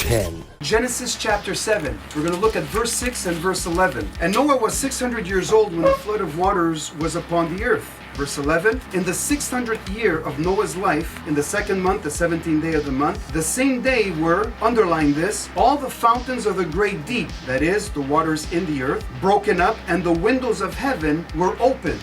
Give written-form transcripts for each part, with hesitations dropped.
10. Genesis chapter 7. We're going to look at verse 6 and verse 11. And Noah was 600 years old when the flood of waters was upon the earth. Verse 11, in the 600th year of Noah's life, in the second month, the 17th day of the month, the same day were, underline this, all the fountains of the great deep, that is, the waters in the earth, broken up, and the windows of heaven were opened.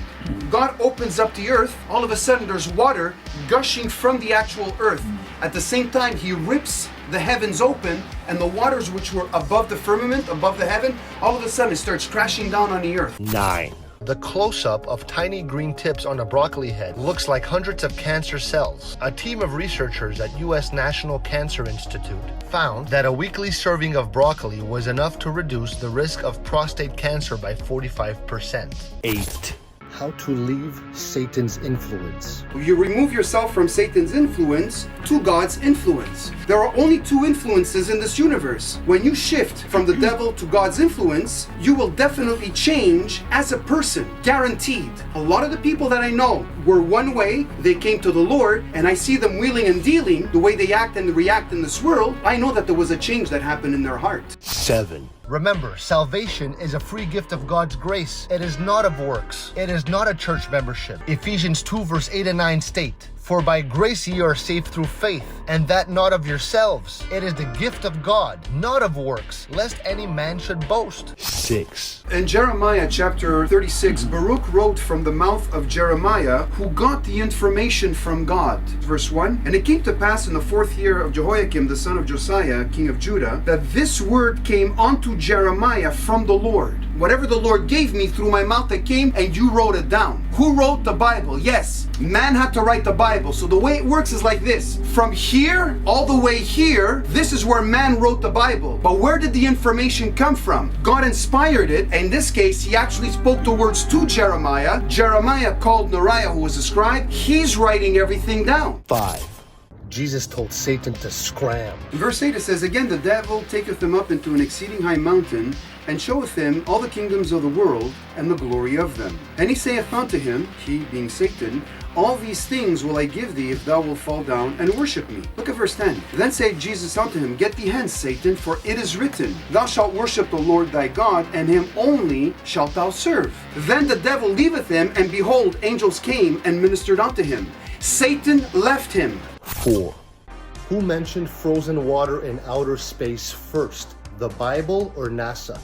God opens up the earth, all of a sudden there's water gushing from the actual earth. At the same time, he rips the heavens open, and the waters which were above the firmament, above the heaven, all of a sudden it starts crashing down on the earth. 9. The close-up of tiny green tips on a broccoli head looks like hundreds of cancer cells. A team of researchers at U.S. National Cancer Institute found that a weekly serving of broccoli was enough to reduce the risk of prostate cancer by 45%. 8. How to leave Satan's influence. You remove yourself from Satan's influence to God's influence. There are only two influences in this universe. When you shift from the devil to God's influence, you will definitely change as a person, guaranteed. A lot of the people that I know were one way, they came to the Lord, and I see them wheeling and dealing, the way they act and react in this world, I know that there was a change that happened in their heart. 7. Remember, salvation is a free gift of God's grace. It is not of works. It is not a church membership. Ephesians 2 verse 8 and 9 state, "For by grace ye are saved through faith, and that not of yourselves. It is the gift of God, not of works, lest any man should boast." 6. In Jeremiah chapter 36, Baruch wrote from the mouth of Jeremiah, who got the information from God. Verse 1, and it came to pass in the 4th year of Jehoiakim, the son of Josiah, king of Judah, that this word came unto Jeremiah from the Lord. Whatever the Lord gave me through my mouth that came, and you wrote it down. Who wrote the Bible? Yes, man had to write the Bible. So the way it works is like this. From here all the way here, this is where man wrote the Bible. But where did the information come from? God inspired it. In this case, he actually spoke the words to Jeremiah. Jeremiah called Neriah, who was a scribe. He's writing everything down. 5. Jesus told Satan to scram. In verse 8 it says, again the devil taketh him up into an exceeding high mountain, and showeth him all the kingdoms of the world and the glory of them. And he saith unto him, he being Satan, all these things will I give thee if thou wilt fall down and worship me. Look at verse 10. Then said Jesus unto him, get thee hence, Satan, for it is written, thou shalt worship the Lord thy God, and him only shalt thou serve. Then the devil leaveth him, and behold, angels came and ministered unto him. Satan left him. 4. Who mentioned frozen water in outer space first, the Bible or NASA?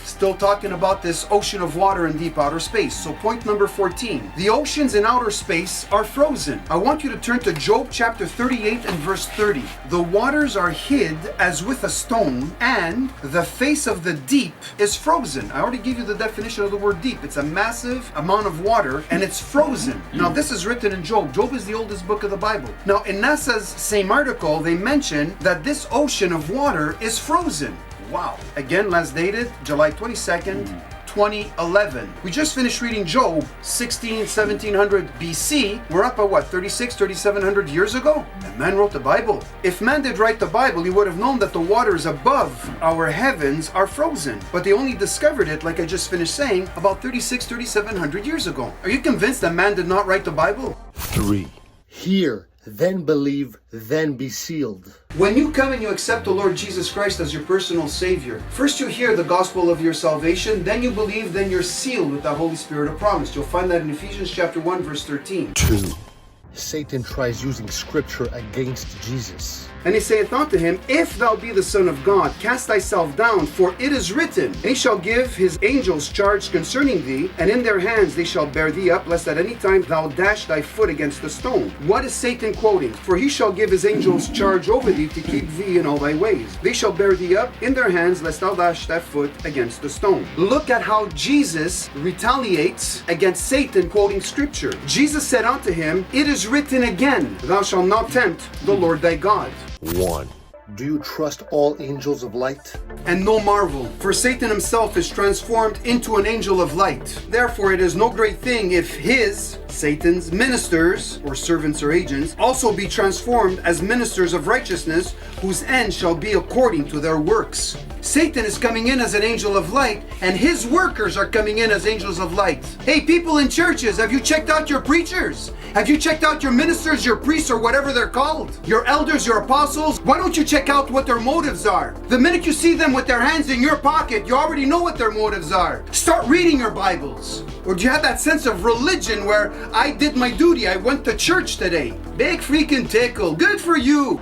Still talking about this ocean of water in deep outer space. So point number 14. The oceans in outer space are frozen. I want you to turn to Job chapter 38 and verse 30. The waters are hid as with a stone, and the face of the deep is frozen. I already gave you the definition of the word deep. It's a massive amount of water, and it's frozen. Now this is written in Job. Job is the oldest book of the Bible. Now in NASA's same article, they mention that this ocean of water is frozen. Wow. Again, last dated July 22nd, 2011. We just finished reading Job 1700 BC. We're up at what, 3700 years ago? And man wrote the Bible. If man did write the Bible, he would have known that the waters above our heavens are frozen. But they only discovered it, like I just finished saying, about 3700 years ago. Are you convinced that man did not write the Bible? 3. Hear, then believe, then be sealed. When you come and you accept the Lord Jesus Christ as your personal Savior, first you hear the gospel of your salvation, then you believe, then you're sealed with the Holy Spirit of promise. You'll find that in Ephesians chapter 1 verse 13. 2. Satan tries using scripture against Jesus. And he saith unto him, if thou be the Son of God, cast thyself down, for it is written, and he shall give his angels charge concerning thee, and in their hands they shall bear thee up, lest at any time thou dash thy foot against a stone. What is Satan quoting? For he shall give his angels charge over thee to keep thee in all thy ways. They shall bear thee up in their hands, lest thou dash thy foot against a stone. Look at how Jesus retaliates against Satan quoting scripture. Jesus said unto him, it is written again, thou shalt not tempt the Lord thy God. 1. Do you trust all angels of light? And no marvel, for Satan himself is transformed into an angel of light. Therefore it is no great thing if his, Satan's, ministers, or servants or agents, also be transformed as ministers of righteousness, whose end shall be according to their works. Satan is coming in as an angel of light, and his workers are coming in as angels of light. Hey, people in churches, have you checked out your preachers? Have you checked out your ministers, your priests, or whatever they're called? Your elders, your apostles? Why don't you check out what their motives are? The minute you see them with their hands in your pocket, you already know what their motives are. Start reading your Bibles. Or do you have that sense of religion where I did my duty, I went to church today? Big freaking tickle. Good for you.